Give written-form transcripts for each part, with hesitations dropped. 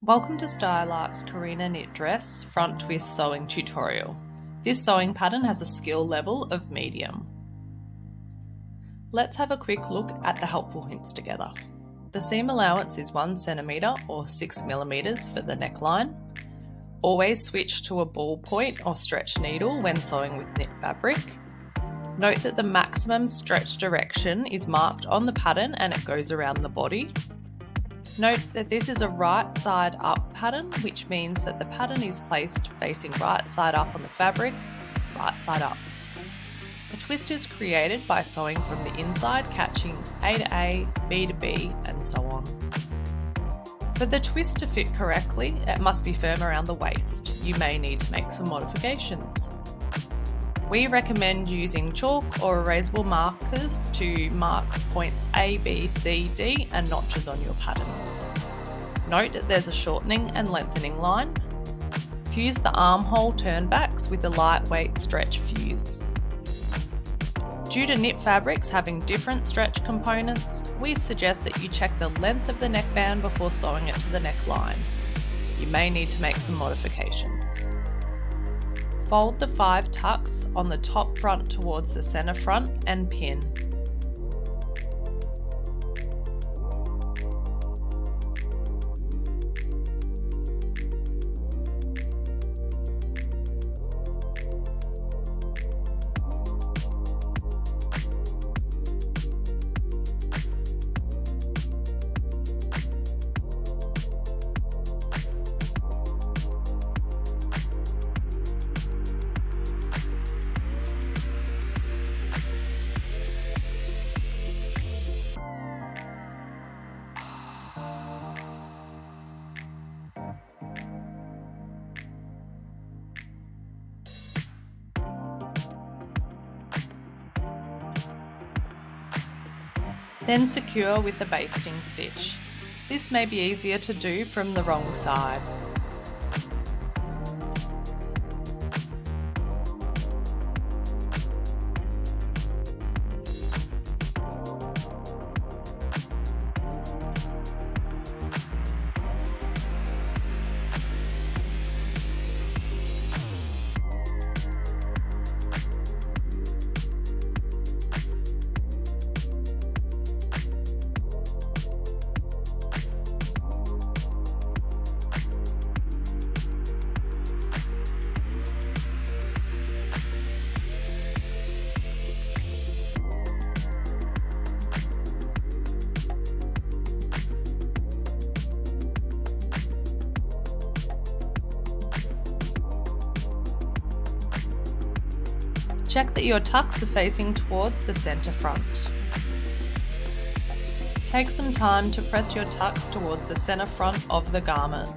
Welcome to Stylark's Corina knit dress front twist sewing tutorial. This sewing pattern has a skill level of medium. Let's have a quick look at the helpful hints together. The seam allowance is 1 cm or 6 mm for the neckline. Always switch to a ballpoint or stretch needle when sewing with knit fabric. Note that the maximum stretch direction is marked on the pattern and it goes around the body. Note that this is a right side up pattern, which means that the pattern is placed facing right side up on the fabric, right side up. The twist is created by sewing from the inside, catching A to A, B to B, and so on. For the twist to fit correctly, it must be firm around the waist. You may need to make some modifications. We recommend using chalk or erasable markers to mark points A, B, C, D and notches on your patterns. Note that there's a shortening and lengthening line. Fuse the armhole turnbacks with a lightweight stretch fuse. Due to knit fabrics having different stretch components, we suggest that you check the length of the neckband before sewing it to the neckline. You may need to make some modifications. Fold the 5 tucks on the top front towards the centre front and pin. Then secure with the basting stitch. This may be easier to do from the wrong side. Check that your tucks are facing towards the centre front. Take some time to press your tucks towards the centre front of the garment.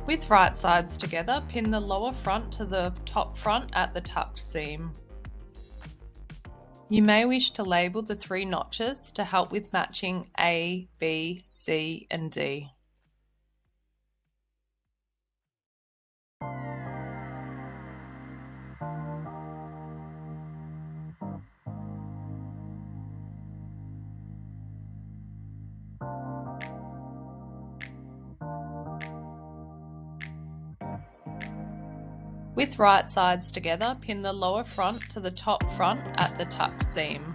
With right sides together, pin the lower front to the top front at the tucked seam. You may wish to label the 3 notches to help with matching A, B, C and D. With right sides together, pin the lower front to the top front at the tucked seam.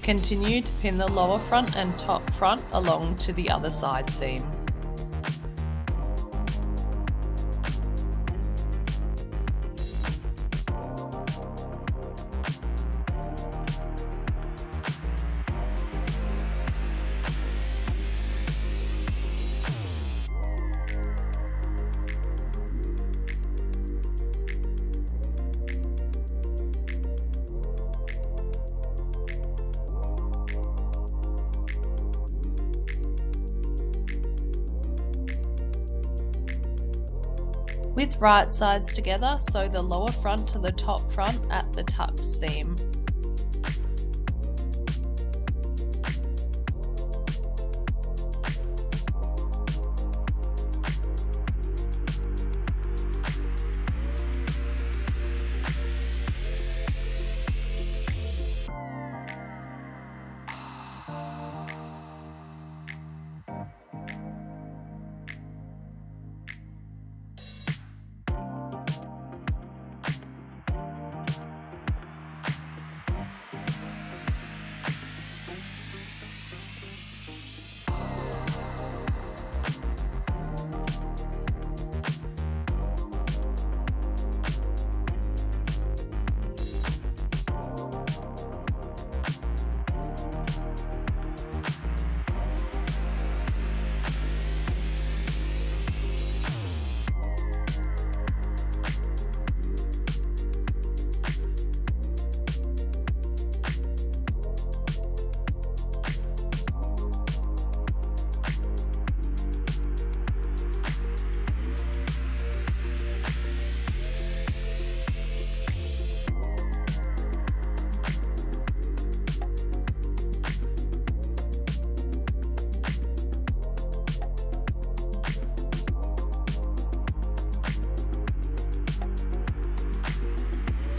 Continue to pin the lower front and top front along to the other side seam. With right sides together, sew the lower front to the top front at the tucked seam.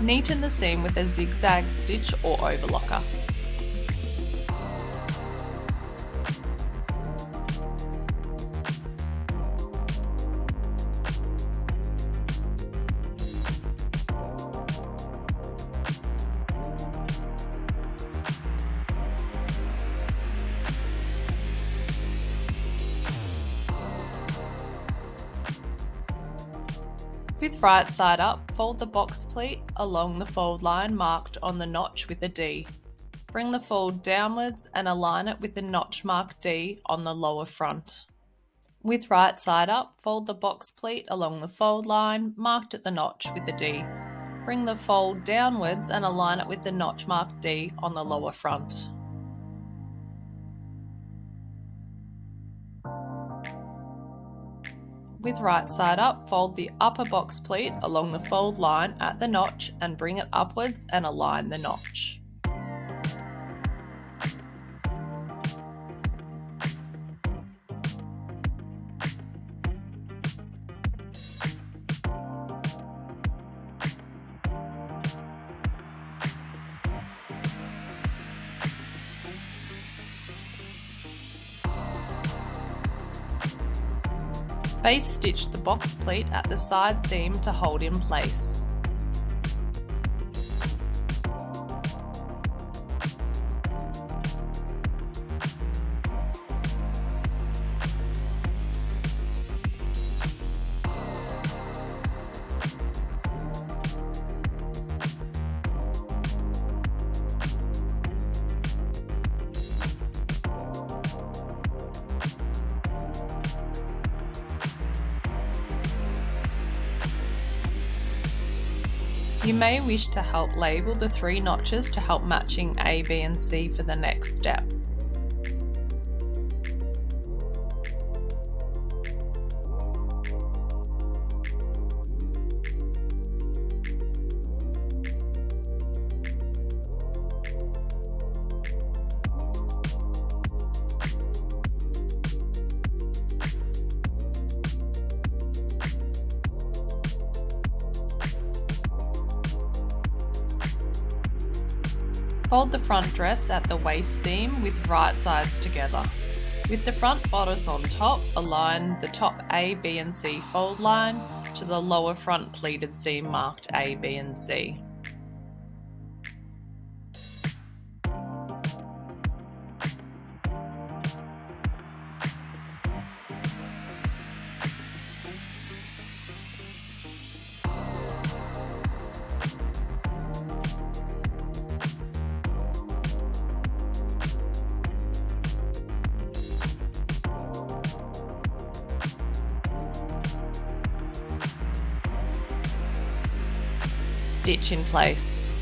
Neaten the seam with a zigzag stitch or overlocker. With right side up, fold the box pleat along the fold line marked on the notch with a D. Bring the fold downwards and align it with the notch marked D on the lower front. With right side up, fold the box pleat along the fold line marked at the notch with a D. Bring the fold downwards and align it with the notch marked D on the lower front. With right side up, fold the upper box pleat along the fold line at the notch and bring it upwards and align the notch. Base stitch the box pleat at the side seam to hold in place. You may wish to help label the 3 notches to help matching A, B and C for the next step. Fold the front dress at the waist seam with right sides together. With the front bodice on top, align the top A, B and C fold line to the lower front pleated seam marked A, B and C. Stitch in place.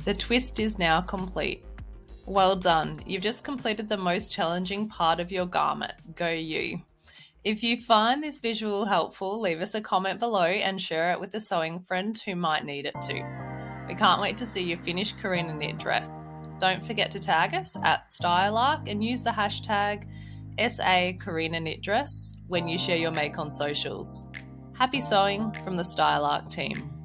The twist is now complete. Well done, you've just completed the most challenging part of your garment. Go you. If you find this visual helpful, leave us a comment below and share it with a sewing friend who might need it too. We can't wait to see your finished Corina knit dress. Don't forget to tag us at StyleArc and use the hashtag SA Corina knit dress when you share your make on socials. Happy sewing from the StyleArc team.